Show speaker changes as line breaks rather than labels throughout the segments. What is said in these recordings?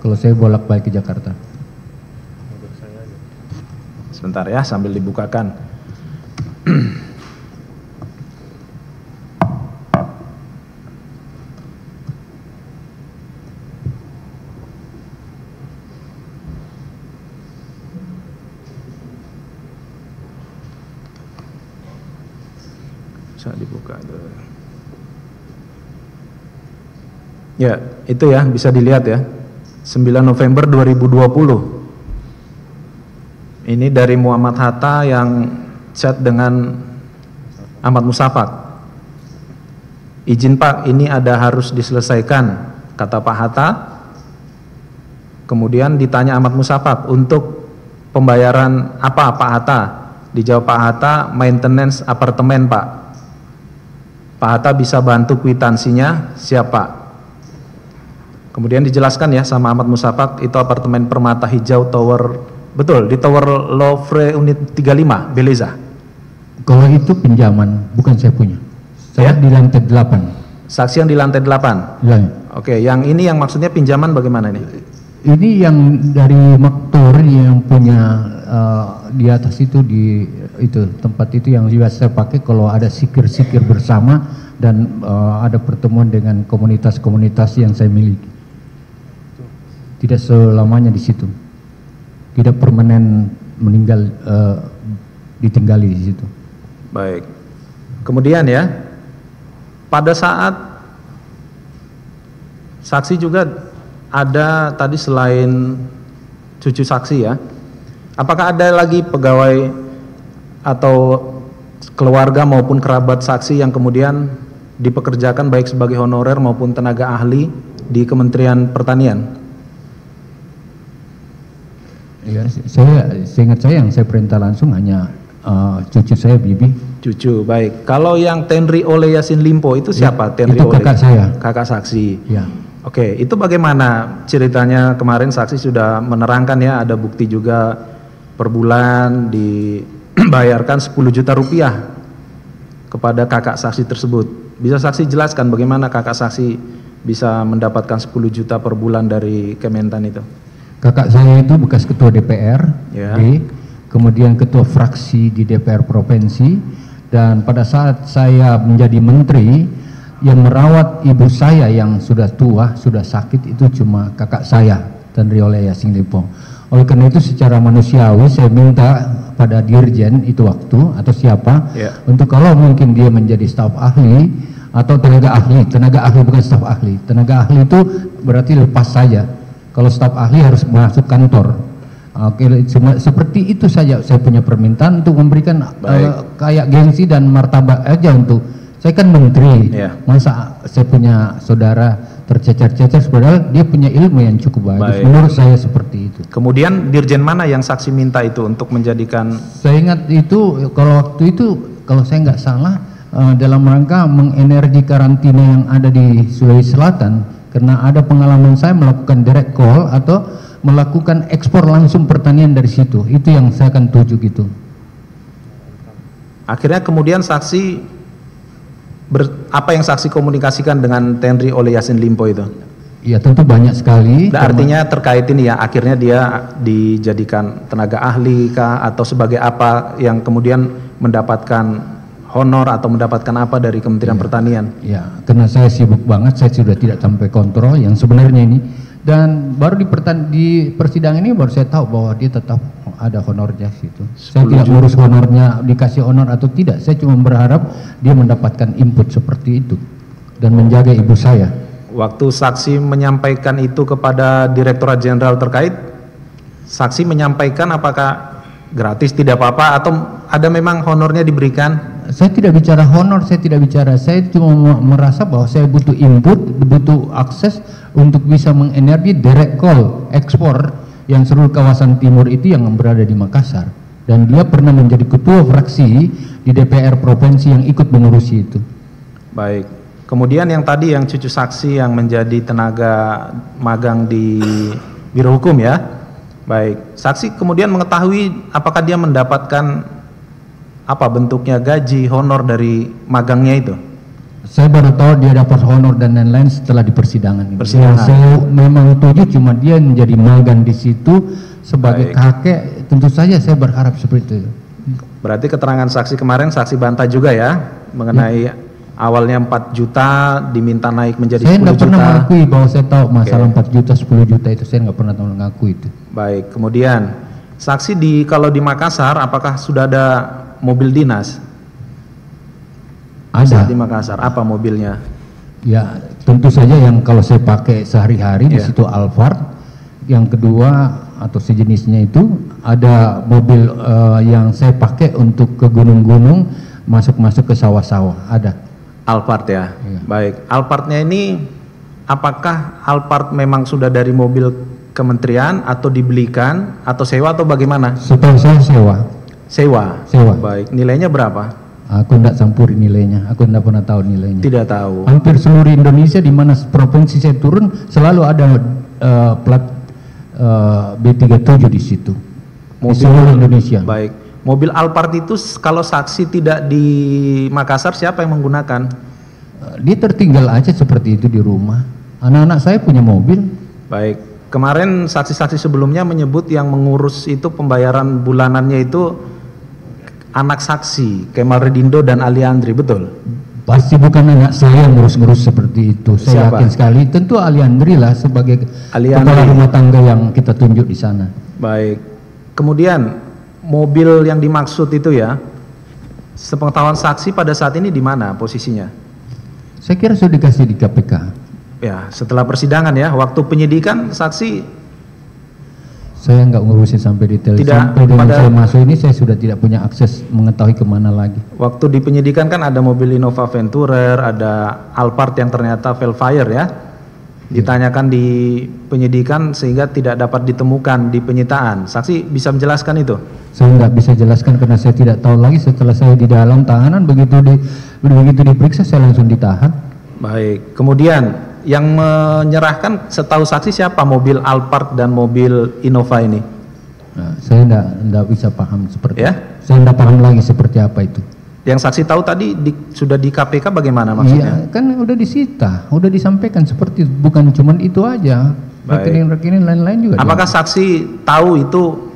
Kalau saya bolak-balik ke Jakarta.
Sebentar ya, sambil dibukakan. Bisa dibuka. Ya, itu ya, bisa dilihat ya. 9 November 2020. Ini dari Muhammad Hatta yang chat dengan Ahmad Musafak. Izin Pak, ini ada harus diselesaikan, kata Pak Hatta. Kemudian ditanya Ahmad Musafak, untuk pembayaran apa Pak Hatta? Dijawab Pak Hatta, maintenance apartemen Pak. Pak Hatta bisa bantu kwitansinya, siapa? Kemudian dijelaskan ya sama Ahmad Musafak, itu apartemen Permata Hijau Tower, betul, di Tower Louvre Unit 35, Beleza.
Kalau itu pinjaman, bukan saya punya. Saya di lantai 8.
Saksi yang di lantai 8?
Ya.
Oke, yang ini yang maksudnya pinjaman bagaimana ini?
Ini yang dari Maktur yang punya di atas itu, di itu tempat itu yang biasa saya pakai kalau ada sikir-sikir bersama dan ada pertemuan dengan komunitas-komunitas yang saya miliki. Tidak selamanya di situ. Tidak permanen meninggal, ditinggali di situ.
Baik. Kemudian ya, pada saat saksi juga ada tadi selain cucu saksi ya, apakah ada lagi pegawai atau keluarga maupun kerabat saksi yang kemudian dipekerjakan baik sebagai honorer maupun tenaga ahli di Kementerian Pertanian?
Ya, seingat saya yang saya perintah langsung hanya cucu saya, Bibi.
Cucu, baik. Kalau yang Tenri Ole Yasin Limpo itu siapa?
Ya,
Tenri
itu
Ole?
kakak saya.
Kakak saksi.
Ya.
Oke, itu bagaimana ceritanya? Kemarin saksi sudah menerangkan ya, ada bukti juga per bulan dibayarkan 10 juta rupiah kepada kakak saksi tersebut. Bisa saksi jelaskan bagaimana kakak saksi bisa mendapatkan 10 juta per bulan dari Kementan itu?
Kakak saya itu bekas ketua DPR,
ya.
Kemudian ketua fraksi di DPR provinsi, dan pada saat saya menjadi menteri, yang merawat ibu saya yang sudah tua, sudah sakit itu cuma kakak saya, Tenri Ole Yasin Limpo. Oleh karena itu secara manusiawi saya minta pada dirjen itu waktu atau siapa, untuk kalau mungkin dia menjadi staf ahli atau tenaga ahli bukan staf ahli, tenaga ahli itu berarti lepas saja. Kalau staf ahli harus masuk kantor. Oke, seperti itu saja saya punya permintaan untuk memberikan kayak gengsi dan martabat aja untuk saya kan menteri. Masa saya punya saudara tercecer-cecer padahal dia punya ilmu yang cukup bagus. Menurut saya seperti itu.
Kemudian dirjen mana yang saksi minta itu untuk menjadikan? Saya
ingat itu kalau waktu itu kalau saya nggak salah dalam rangka mengenergi karantina yang ada di Sulawesi Selatan. Karena ada pengalaman saya melakukan direct call atau melakukan ekspor langsung pertanian dari situ. Itu yang saya akan tuju gitu.
Akhirnya kemudian saksi apa yang saksi komunikasikan dengan Tenri Ole Yasin Limpo itu?
Iya tentu banyak sekali.
Artinya terkait ini ya, akhirnya dia dijadikan tenaga ahli kah atau sebagai apa yang kemudian mendapatkan honor atau mendapatkan apa dari Kementerian Pertanian?
Ya, karena saya sibuk banget, saya sudah tidak sampai kontrol yang sebenarnya ini. Dan baru di persidangan ini baru saya tahu bahwa dia tetap ada honornya situ. Saya tidak ngurus honornya dikasih honor atau tidak. Saya cuma berharap dia mendapatkan input seperti itu dan menjaga ibu saya.
Waktu saksi menyampaikan itu kepada Direktorat Jenderal terkait, saksi menyampaikan apakah gratis tidak apa-apa atau ada memang honornya diberikan?
Saya tidak bicara honor, saya tidak bicara. Saya cuma merasa bahwa saya butuh input, butuh akses untuk bisa mengenergi direct call ekspor yang seluruh kawasan timur itu yang berada di Makassar. Dan dia pernah menjadi ketua fraksi di DPR provinsi yang ikut mengurusi itu.
Baik. Kemudian yang tadi yang cucu saksi yang menjadi tenaga magang di Biro Hukum ya. Baik. Saksi kemudian mengetahui apakah dia mendapatkan apa bentuknya gaji honor dari magangnya itu?
Saya baru tahu dia dapat honor dan lain-lain setelah di persidangan.
Persidangan.
Saya memang tujuh, cuma dia menjadi magang di situ sebagai kakek. Tentu saja saya berharap seperti itu.
Berarti keterangan saksi kemarin saksi bantah juga ya mengenai awalnya 4 juta diminta naik menjadi 10 juta.
Saya tidak pernah mengakui bahwa saya tahu masalah 4 juta 10 juta itu, saya nggak pernah mengakui itu.
Baik, kemudian saksi kalau di Makassar apakah sudah ada mobil dinas?
Ada.
Di Makassar apa mobilnya?
Ya tentu saja yang kalau saya pakai sehari-hari di situ Alphard. Yang kedua atau sejenisnya itu ada mobil yang saya pakai untuk ke gunung-gunung, masuk-masuk ke sawah-sawah, ada.
Alphard ya.
Iya.
Baik, Alphardnya ini apakah Alphard memang sudah dari mobil kementerian atau dibelikan atau sewa atau bagaimana?
Setahu saya sewa.
Sewa.
Sewa.
Baik, nilainya berapa?
Aku tidak campuri nilainya, aku tidak pernah tahu nilainya.
Tidak tahu.
Hampir seluruh Indonesia di mana provinsi saya turun selalu ada plat B37 di situ. Di seluruh Indonesia.
Baik. Mobil Alphard itu kalau saksi tidak di Makassar siapa yang menggunakan?
Dia tertinggal aja seperti itu di rumah. Anak-anak saya punya mobil.
Baik. Kemarin saksi-saksi sebelumnya menyebut yang mengurus itu pembayaran bulanannya itu anak saksi Kemal Redindo dan Ali Andri, betul?
Pasti bukan anak saya yang ngurus-ngurus seperti itu. Saya
Siapa?
yakin sekali. Tentu Ali Andri lah sebagai
Ali
kepala
Andri.
rumah tangga yang kita tunjuk di sana.
Baik. Kemudian mobil yang dimaksud itu ya, sepengetahuan saksi pada saat ini di mana posisinya?
Saya kira sudah dikasih di KPK.
Ya, setelah persidangan ya, waktu penyidikan saksi
Saya nggak ngurusin sampai detail.
Tidak,
sampai dengan
pada-
saya masuk ini saya sudah tidak punya akses mengetahui kemana lagi.
waktu di penyidikan kan ada mobil Innova Venturer, ada Alphard yang ternyata Velfire ya. Ditanyakan di penyidikan sehingga tidak dapat ditemukan di penyitaan. Saksi bisa menjelaskan itu?
Saya nggak bisa jelaskan karena saya tidak tahu lagi setelah saya di dalam tahanan begitu diperiksa saya langsung ditahan.
Baik. Kemudian yang menyerahkan setahu saksi siapa mobil Alphard dan mobil Innova ini?
Nah, saya nggak bisa paham seperti
Ya.
Saya nggak paham lagi seperti apa itu.
Yang saksi tahu tadi sudah di KPK bagaimana maksudnya?
Iya, kan udah disita, udah disampaikan seperti itu. Bukan cuma itu aja,
Baik.
rekening-rekening lain-lain juga.
Apakah saksi tahu itu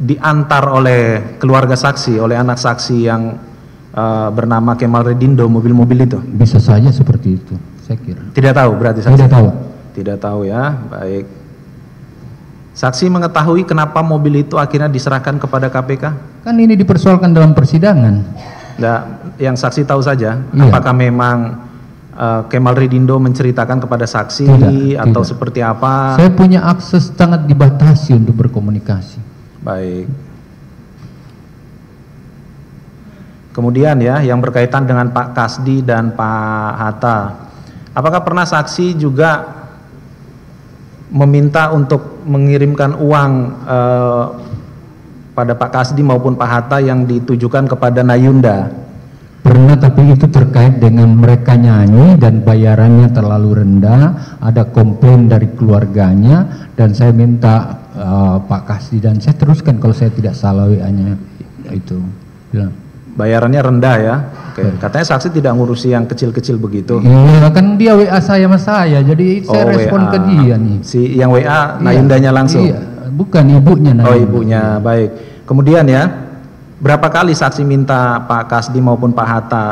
diantar oleh keluarga saksi, oleh anak saksi yang bernama Kemal Redindo mobil-mobil itu?
Bisa saja seperti itu, saya kira.
Tidak tahu berarti saksi?
Tidak tahu.
Tidak tahu ya, baik. Saksi mengetahui kenapa mobil itu akhirnya diserahkan kepada KPK?
Kan ini dipersoalkan dalam persidangan.
Nah, yang saksi tahu saja,
Iya.
apakah memang Kemal Redindo menceritakan kepada saksi atau
tidak.
seperti apa?
Saya punya akses sangat dibatasi untuk berkomunikasi.
Baik. Kemudian ya, yang berkaitan dengan Pak Kasdi dan Pak Hatta, apakah pernah saksi juga meminta untuk mengirimkan uang pada Pak Kasdi maupun Pak Hatta yang ditujukan kepada Nayunda?
Pernah, tapi itu terkait dengan mereka nyanyi dan bayarannya terlalu rendah, ada komplain dari keluarganya dan saya minta Pak Kasdi dan saya teruskan kalau saya tidak salah WA-nya itu bilang.
Bayarannya rendah ya. Oke. Katanya saksi tidak ngurusi yang kecil-kecil begitu.
Iya, kan dia WA saya sama saya, jadi saya respon
WA.
ke dia nih.
Si yang WA Nayundanya langsung.
Iya, bukan ibunya.
Oh,
Nayunda.
ibunya. Baik. Kemudian ya, berapa kali saksi minta Pak Kasdi maupun Pak Hatta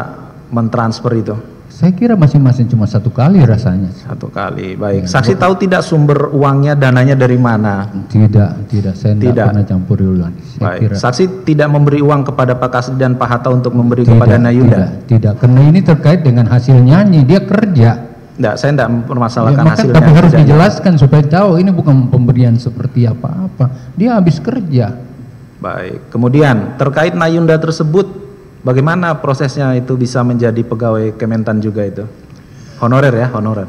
mentransfer itu?
Saya kira masing-masing cuma satu kali rasanya.
Satu kali. Baik. Saksi tahu tidak sumber uangnya, dananya dari mana?
Tidak, saya
Tidak.
tidak pernah campur ulang. Saya
Baik.
kira
Saksi tidak memberi uang kepada Pak Kasdi dan Pak Hatta untuk memberi kepada Nayunda?
tidak, karena ini terkait dengan hasil nyanyi, dia kerja.
Tidak, saya tidak mempermasalahkan
Ya, maka
hasilnya.
tapi harus
kerjanya.
dijelaskan supaya tahu ini bukan pemberian seperti apa-apa. Dia habis kerja.
Baik. Kemudian terkait Nayunda tersebut, bagaimana prosesnya itu bisa menjadi pegawai Kementan juga itu? Honorer ya, honorer.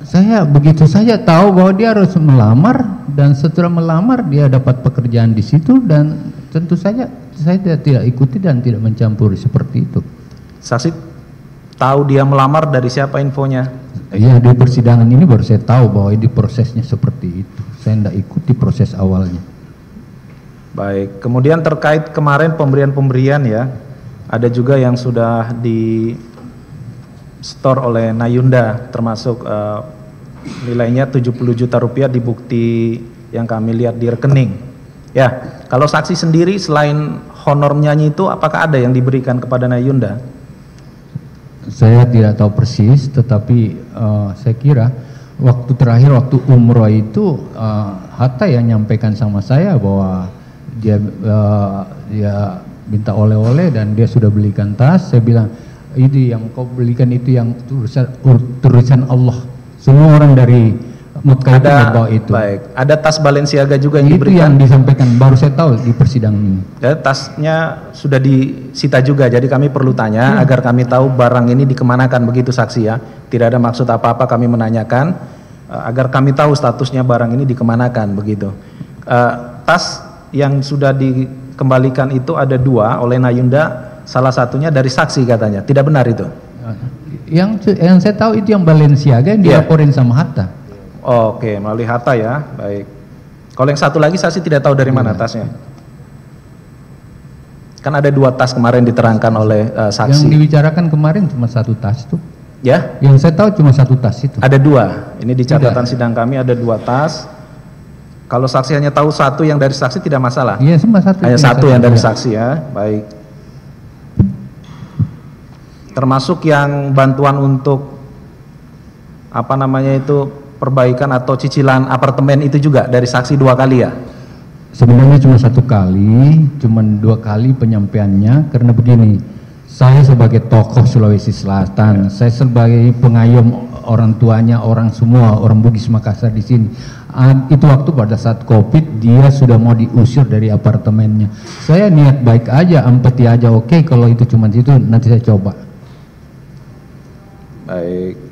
Saya begitu saja tahu bahwa dia harus melamar dan setelah melamar dia dapat pekerjaan di situ dan tentu saja saya tidak ikuti dan tidak mencampuri seperti itu.
Saksi tahu dia melamar dari siapa infonya?
Iya, di persidangan ini baru saya tahu bahwa ini prosesnya seperti itu. Saya tidak ikuti proses awalnya.
Baik. Kemudian terkait kemarin pemberian-pemberian ya, ada juga yang sudah store oleh Nayunda, termasuk nilainya 70 juta rupiah di bukti yang kami lihat di rekening. Ya, kalau saksi sendiri selain honor menyanyi itu apakah ada yang diberikan kepada Nayunda?
Saya tidak tahu persis, tetapi saya kira waktu terakhir waktu umroh itu Hatta yang nyampaikan sama saya bahwa dia minta oleh-oleh dan dia sudah belikan tas. Saya bilang, itu yang kau belikan itu yang tulisan Allah. Semua orang dari Mekah itu membawa itu.
Baik, ada tas Balenciaga juga yang
itu
diberikan.
Yang disampaikan, baru saya tahu di persidangan ini.
Ya, tasnya sudah disita juga, jadi kami perlu tanya agar kami tahu barang ini dikemanakan, begitu saksi ya. Tidak ada maksud apa-apa kami menanyakan, agar kami tahu statusnya barang ini dikemanakan, begitu. Tas yang sudah dikembalikan itu ada 2 oleh Nayunda, salah satunya dari saksi katanya, tidak benar itu?
Yang saya tahu itu yang Balenciaga yang dilaporin sama Hatta.
Oke, melalui Hatta ya, baik. Kalau yang satu lagi saksi tidak tahu dari mana tasnya. Kan ada 2 tas kemarin diterangkan oleh saksi.
Yang dibicarakan kemarin cuma 1 tas tuh.
Ya?
Yang saya tahu cuma 1 tas itu.
Ada 2. Ini di catatan sidang kami ada 2 tas. Kalau saksi hanya tahu 1 yang dari saksi tidak masalah.
Iya, cuma 1.
Hanya 1 yang dari saksi ya, baik. Termasuk yang bantuan untuk apa namanya itu, perbaikan atau cicilan apartemen itu juga dari saksi 2 kali ya?
Sebenarnya cuma 1 kali, cuma 2 kali penyampaiannya, karena begini, saya sebagai tokoh Sulawesi Selatan, saya sebagai pengayom orang tuanya, orang semua, orang Bugis Makassar di sini. Itu waktu pada saat COVID dia sudah mau diusir dari apartemennya. Saya niat baik aja, empati aja, oke, kalau itu cuma itu nanti saya coba.
Baik.